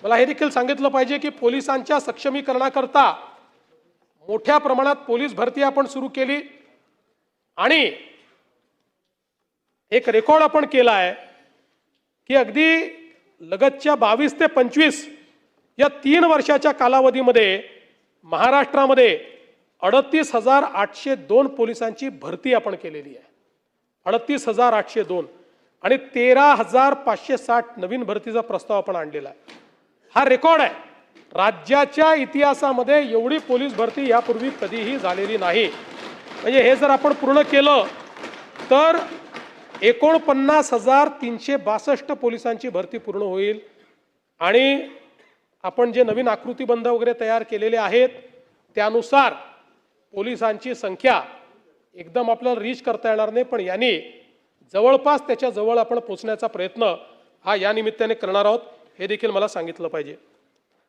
मला हे देखील सांगितलं पाहिजे की पोलिसांच्या सक्षमीकरणाकरता मोठ्या प्रमाणात पोलीस भरती आपण सुरू केली आणि एक रेकॉर्ड आपण केला आहे की अगदी लगतच्या 22 ते 25 या 3 वर्षाच्या कालावधीमध्ये महाराष्ट्रामध्ये 38,802 पोलिसांची भरती आपण केलेली आहे। 38,802 आणि 13,560 नवीन भरतीचा प्रस्ताव आपण आणलेला आहे। हा रेकॉर्ड आहे। राज्याच्या इतिहासामध्ये एवढी पोलीस भरती यापूर्वी कधीही झालेली नाही। म्हणजे हे जर आपण पूर्ण केलं तर 49,362 पोलिसांची भरती पूर्ण होईल आणि आपण जे नवीन आकृतिबंध वगैरे तयार केलेले आहेत त्यानुसार पोलिसांची संख्या एकदम आपल्याला रीच करता येणार नाही, पण यांनी जवळपास त्याच्या जवळ आपण पोहोचण्याचा प्रयत्न हा या निमित्ताने करणार आहोत, हे देखील मला सांगितलं पाहिजे।